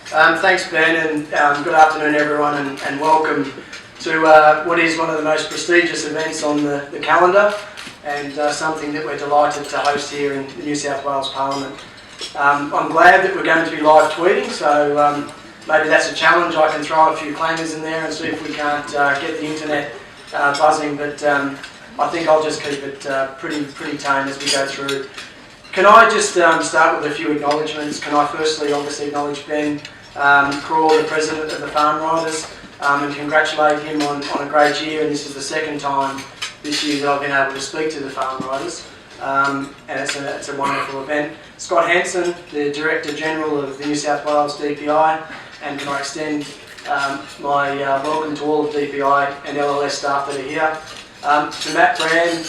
Thanks, Ben, and good afternoon, everyone, and welcome to what is one of the most prestigious events on the calendar, and something that we're delighted to host here in the New South Wales Parliament. I'm glad that we're going to be live tweeting, so maybe that's a challenge. I can throw a few claimers in there and see if we can't get the internet buzzing, but I think I'll just keep it pretty tame as we go through. Can I just start with a few acknowledgements? Can I firstly obviously acknowledge Ben Craw, the President of the Farm Riders, and congratulate him on a great year, and this is the second time this year that I've been able to speak to the Farm Riders, and it's a wonderful event. Scott Hanson, the Director General of the New South Wales DPI, and can I extend my welcome to all of DPI and LLS staff that are here. To Matt Brand,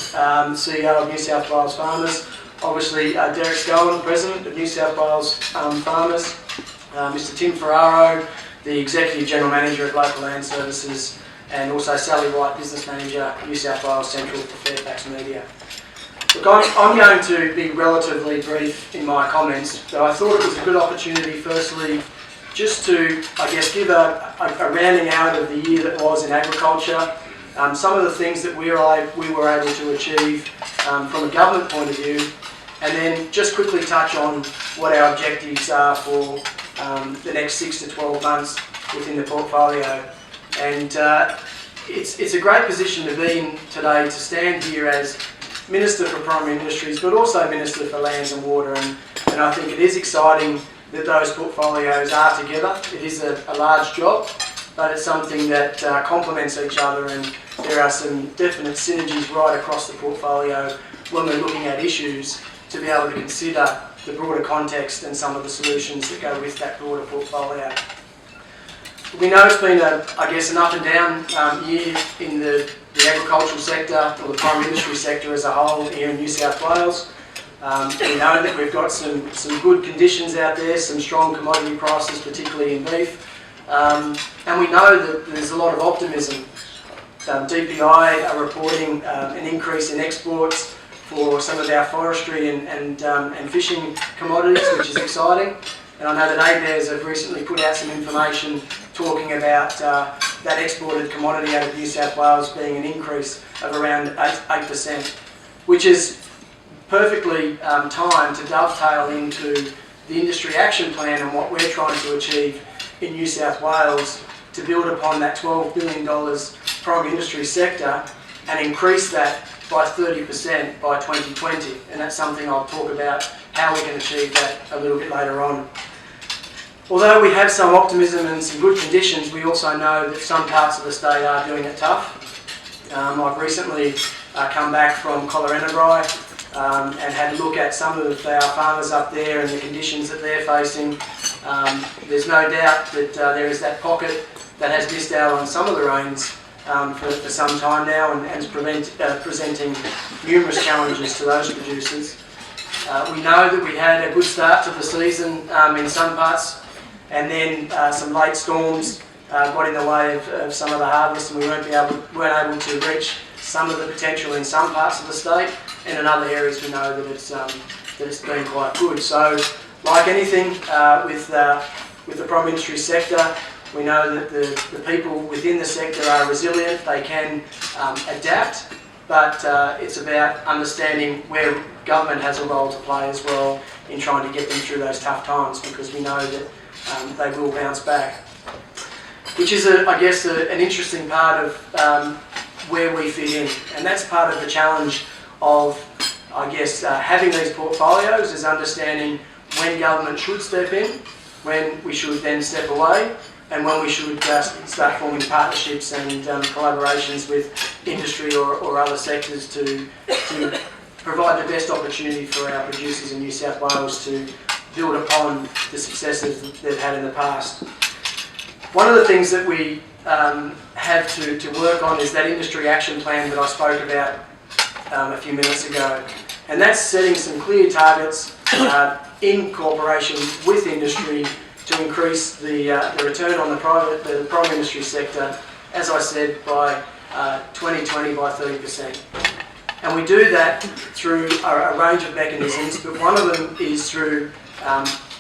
CEO of New South Wales Farmers, obviously Derek Scowen, President of New South Wales Farmers, Mr Tim Ferraro, the Executive General Manager of Local Land Services, and also Sally White, Business Manager, New South Wales Central for Fairfax Media. Look, I'm going to be relatively brief in my comments, but I thought it was a good opportunity firstly just to, I guess, give a rounding out of the year that was in agriculture, some of the things that we were able to achieve from a government point of view, and then just quickly touch on what our objectives are for the next 6 to 12 months within the portfolio. And it's a great position to be in today, to stand here as Minister for Primary Industries, but also Minister for Lands and Water, and I think it is exciting that those portfolios are together. It is a large job, but it's something that complements each other, and there are some definite synergies right across the portfolio when we're looking at issues to be able to consider the broader context and some of the solutions that go with that broader portfolio. We know it's been, I guess, an up and down year in the agricultural sector, or the primary industry sector as a whole here in New South Wales. We know that we've got some good conditions out there, some strong commodity prices, particularly in beef, and we know that there's a lot of optimism. DPI are reporting an increase in exports for some of our forestry and fishing commodities, which is exciting. And I know that ABARES have recently put out some information talking about that exported commodity out of New South Wales being an increase of around 8%, which is perfectly timed to dovetail into the industry action plan and what we're trying to achieve in New South Wales to build upon that $12 billion primary industry sector and increase that by 30% by 2020. And that's something I'll talk about how we can achieve that a little bit later on. Although we have some optimism and some good conditions, we also know that some parts of the state are doing it tough. I've recently come back from Collarenebri and had a look at some of our farmers up there and the conditions that they're facing. There's no doubt that there is that pocket that has missed out on some of the rains for some time now, and is presenting numerous challenges to those producers. We know that we had a good start to the season in some parts, and then some late storms got in the way of some of the harvest, and we weren't able to reach some of the potential in some parts of the state, and in other areas we know that it's been quite good. So, like anything with the primary industry sector, we know that the people within the sector are resilient, they can adapt, but it's about understanding where government has a role to play as well in trying to get them through those tough times, because we know that they will bounce back. Which is, I guess, an interesting part of where we fit in, and that's part of the challenge of, I guess, having these portfolios, is understanding when government should step in, when we should then step away, and when we should start forming partnerships and collaborations with industry or other sectors to provide the best opportunity for our producers in New South Wales to build upon the successes that they've had in the past. One of the things that we have to work on is that industry action plan that I spoke about a few minutes ago, and that's setting some clear targets in cooperation with industry to increase the return on the primary industry sector, as I said, by 2020 by 30%. And we do that through a range of mechanisms, but one of them is through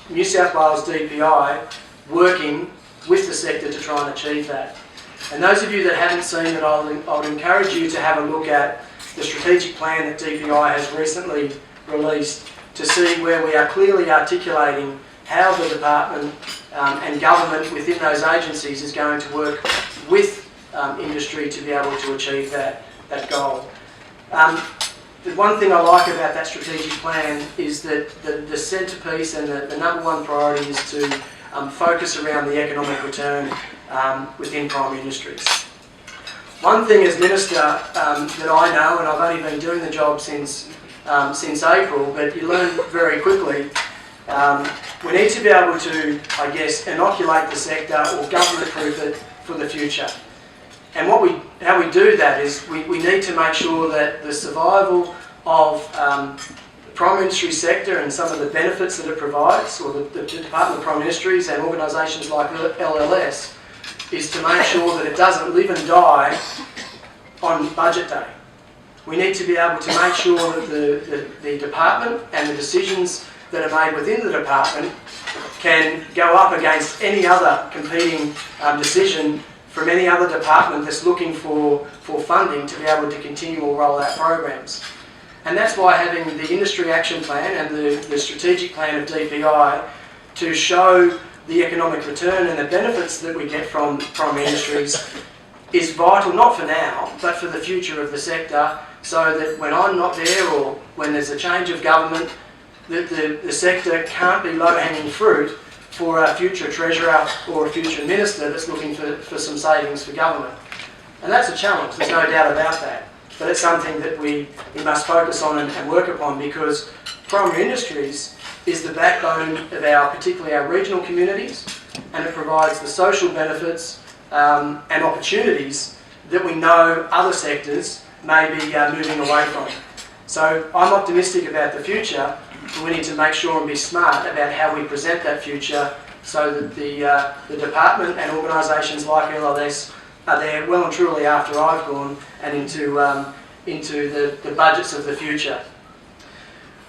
New South Wales DPI working with the sector to try and achieve that. And those of you that haven't seen it, I'll encourage you to have a look at the strategic plan that DPI has recently released to see where we are clearly articulating how the department and government within those agencies is going to work with industry to be able to achieve that goal. The one thing I like about that strategic plan is that the centrepiece and the number one priority is to focus around the economic return within primary industries. One thing as Minister that I know, and I've only been doing the job since April, but you learn very quickly, we need to be able to, I guess, inoculate the sector or government-proof it for the future. And how we do that is we need to make sure that the survival of the primary industry sector and some of the benefits that it provides, or the Department of Prime Ministries and organisations like LLS, is to make sure that it doesn't live and die on budget day. We need to be able to make sure that the department and the decisions that are made within the department can go up against any other competing decision from any other department that's looking for funding to be able to continue or roll out programs. And that's why having the industry action plan and the strategic plan of DPI to show the economic return and the benefits that we get from primary industries is vital, not for now, but for the future of the sector, so that when I'm not there or when there's a change of government, the sector can't be low-hanging fruit for a future treasurer or a future minister that's looking for some savings for government. And that's a challenge, there's no doubt about that. But it's something that we must focus on and work upon, because primary industries is the backbone of particularly our regional communities, and it provides the social benefits and opportunities that we know other sectors may be moving away from. So I'm optimistic about the future, but we need to make sure and be smart about how we present that future so that the department and organisations like LLS are there well and truly after I've gone and into the budgets of the future.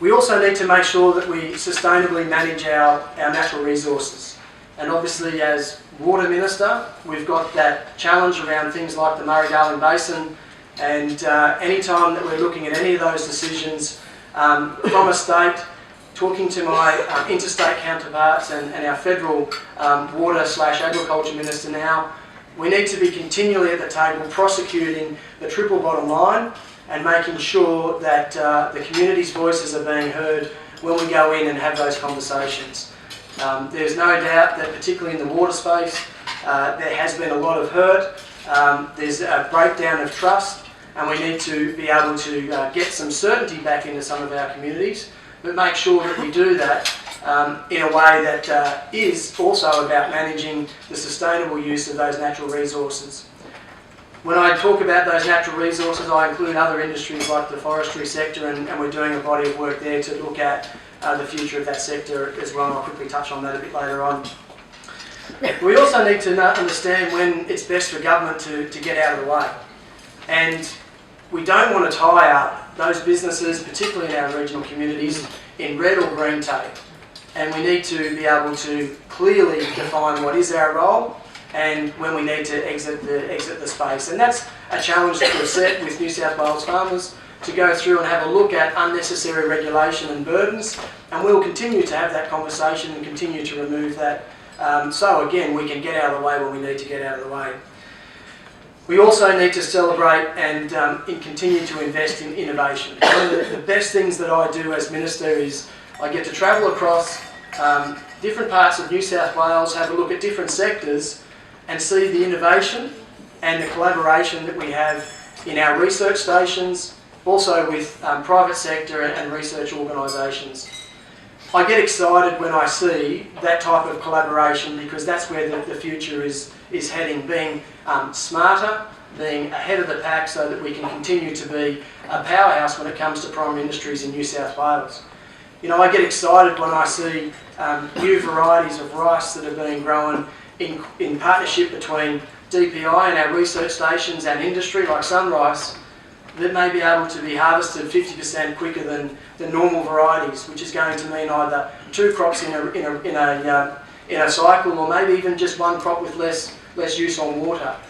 We also need to make sure that we sustainably manage our natural resources. And obviously as Water Minister, we've got that challenge around things like the Murray-Darling Basin, and any time that we're looking at any of those decisions from a state, talking to my interstate counterparts and our federal water/agriculture minister now, we need to be continually at the table prosecuting the triple bottom line and making sure that the community's voices are being heard when we go in and have those conversations. There's no doubt that particularly in the water space, there has been a lot of hurt. There's a breakdown of trust, and we need to be able to get some certainty back into some of our communities, but make sure that we do that in a way that is also about managing the sustainable use of those natural resources. When I talk about those natural resources, I include other industries like the forestry sector, and we're doing a body of work there to look at the future of that sector as well, and I'll quickly touch on that a bit later on. We also need to understand when it's best for government to get out of the way. And we don't want to tie up those businesses, particularly in our regional communities, in red or green tape. And we need to be able to clearly define what is our role and when we need to exit the space. And that's a challenge that we've set with New South Wales farmers, to go through and have a look at unnecessary regulation and burdens, and we'll continue to have that conversation and continue to remove that, so again we can get out of the way when we need to get out of the way. We also need to celebrate and continue to invest in innovation. One of the best things that I do as Minister is I get to travel across different parts of New South Wales, have a look at different sectors and see the innovation and the collaboration that we have in our research stations, also with private sector and research organisations. I get excited when I see that type of collaboration, because that's where the future is heading, being smarter, being ahead of the pack, so that we can continue to be a powerhouse when it comes to primary industries in New South Wales. You know, I get excited when I see new varieties of rice that are being grown in partnership between DPI and our research stations and industry, like sunrice, that may be able to be harvested 50% quicker than the normal varieties, which is going to mean either two crops in in a cycle, or maybe even just one crop with less use on water.